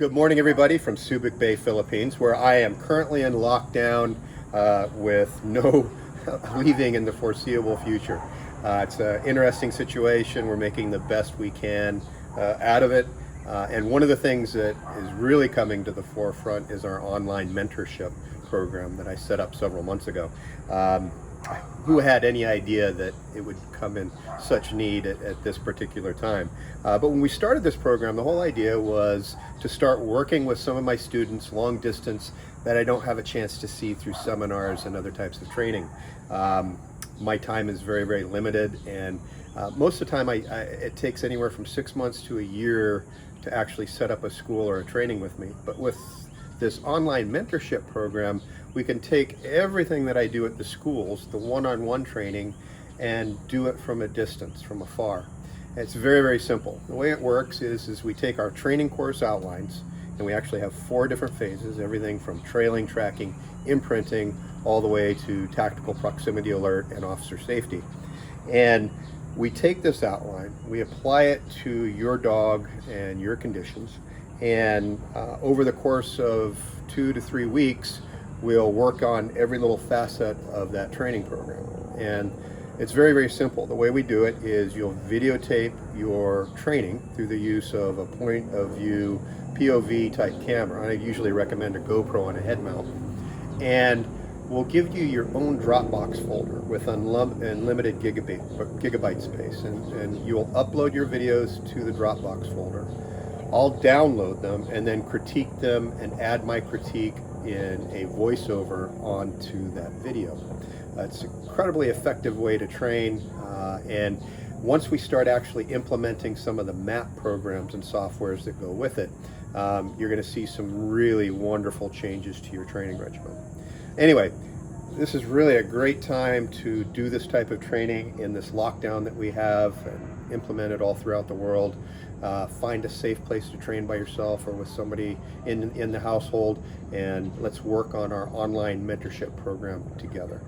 Good morning, everybody, from Subic Bay, Philippines, where I am currently in lockdown with no leaving in the foreseeable future. It's an interesting situation. We're making the best we can out of it. And one of the things that is really coming to the forefront is our online mentorship program that I set up several months ago. Who had any idea that it would come in such need at this particular time? But when we started this program, the whole idea was to start working with some of my students long distance that I don't have a chance to see through seminars and other types of training. My time is very, very limited, and most of the time it takes anywhere from 6 months to a year to actually set up a school or a training with me. But with this online mentorship program, we can take everything that I do at the schools, the one-on-one training, and do it from a distance, from afar. It's very, very simple. The way it works is we take our training course outlines, and we actually have 4 different phases, everything from trailing, tracking, imprinting, all the way to tactical proximity alert and officer safety. And we take this outline, we apply it to your dog and your conditions, and over the course of 2 to 3 weeks, we'll work on every little facet of that training program. And it's very, very simple. The way we do it is you'll videotape your training through the use of a point of view POV type camera. I usually recommend a GoPro on a head mount. And we'll give you your own Dropbox folder with unlimited gigabyte space. And you'll upload your videos to the Dropbox folder. I'll download them and then critique them and add my critique in a voiceover onto that video. It's an incredibly effective way to train, and once we start actually implementing some of the map programs and softwares that go with it, you're going to see some really wonderful changes to your training regimen. Anyway, this is really a great time to do this type of training in this lockdown that we have and implement it all throughout the world. Find a safe place to train by yourself or with somebody in the household, and let's work on our online mentorship program together.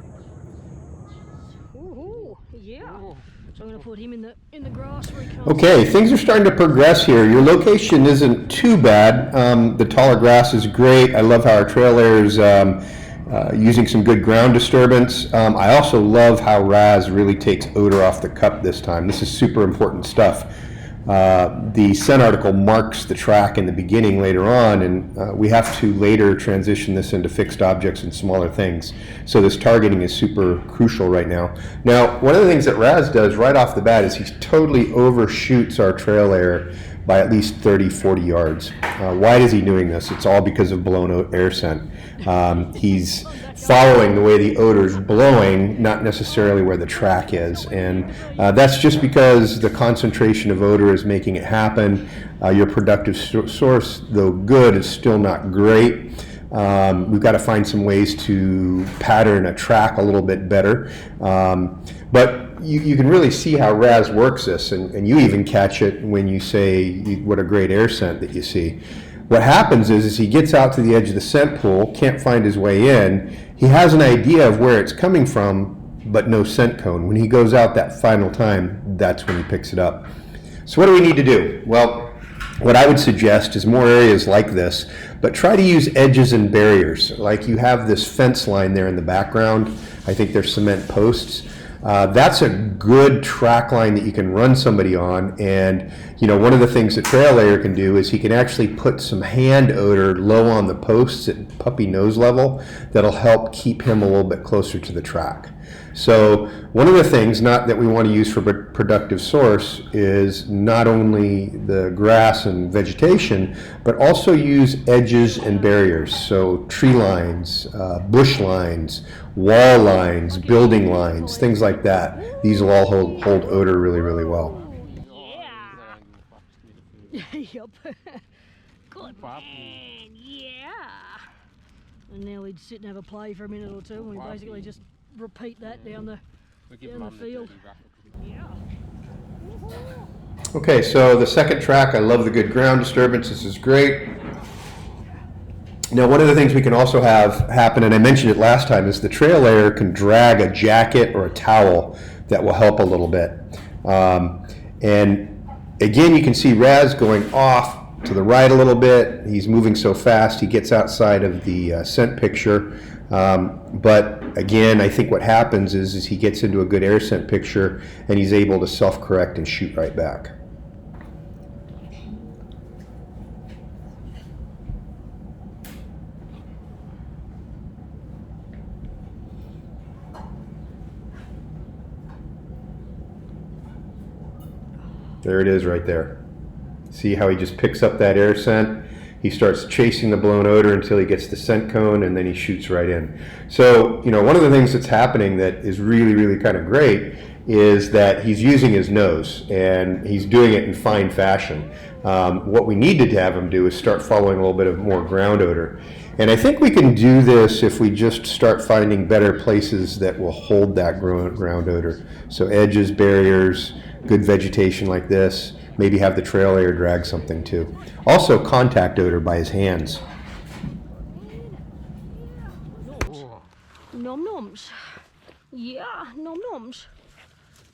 Ooh, yeah. So I'm going to put him in the grass where he can't. Okay, things are starting to progress here. Your location isn't too bad. The taller grass is great. I love how our trail layer is using some good ground disturbance. I also love how Raz really takes odor off the cup this time. This is super important stuff. The scent article marks the track in the beginning later on, and we have to later transition this into fixed objects and smaller things. So this targeting is super crucial right now. Now, one of the things that Raz does right off the bat is he totally overshoots our trail layer by at least 30-40 yards. Why is he doing this? It's all because of blown air scent. He's following the way the odor is blowing, not necessarily where the track is. And that's just because the concentration of odor is making it happen. Your productive source, though good, is still not great. We've got to find some ways to pattern a track a little bit better. But you can really see how Raz works this, and you even catch it when you say what a great air scent that you see. What happens is he gets out to the edge of the scent pool, can't find his way in. He has an idea of where it's coming from, but no scent cone. When he goes out that final time, that's when he picks it up. So what do we need to do? Well, what I would suggest is more areas like this, but try to use edges and barriers. Like you have this fence line there in the background. I think there's cement posts. That's a good track line that you can run somebody on, and one of the things the trail layer can do is he can actually put some hand odor low on the posts at puppy nose level that'll help keep him a little bit closer to the track. So one of the things not that we want to use for productive source is not only the grass and vegetation, but also use edges and barriers. So tree lines, bush lines, wall lines, building lines, things like that. These will all hold odor really, really well. Yeah. Yup. Good man, yeah. And now he'd sit and have a play for a minute or two, and we basically just repeat that down the field. Yeah. Okay, so the second track, I love the good ground disturbance. This is great. Now, one of the things we can also have happen, and I mentioned it last time, is the trail layer can drag a jacket or a towel that will help a little bit. And again, you can see Raz going off to the right a little bit. He's moving so fast he gets outside of the scent picture. But again, I think what happens is he gets into a good air scent picture and he's able to self-correct and shoot right back. There it is right there. See how he just picks up that air scent? He starts chasing the blown odor until he gets the scent cone, and then he shoots right in. So, you know, one of the things that's happening that is really, really kind of great is that he's using his nose, and he's doing it in fine fashion. What we needed to have him do is start following a little bit of more ground odor. And I think we can do this if we just start finding better places that will hold that ground odor. So edges, barriers, good vegetation like this. Maybe have the trail layer drag something too. Also contact odor by his hands. Nom noms. Yeah, nom noms.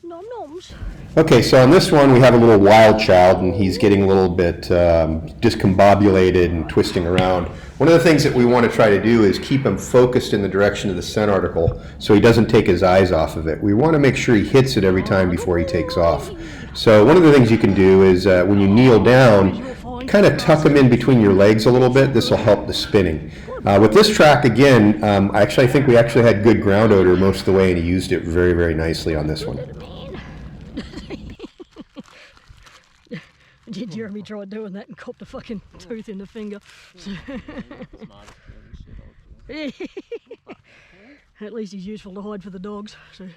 Nom noms. Okay, so on this one we have a little wild child and he's getting a little bit discombobulated and twisting around. One of the things that we want to try to do is keep him focused in the direction of the scent article so he doesn't take his eyes off of it. We want to make sure he hits it every time before he takes off. So one of the things you can do is when you kneel down, kind of tuck him in between your legs a little bit. This will help the spinning. With this track, again, I think we actually had good ground odor most of the way, and he used it very, very nicely on this one. Jeremy tried doing that and copped a fucking tooth in the finger. At least he's useful to hide for the dogs. So.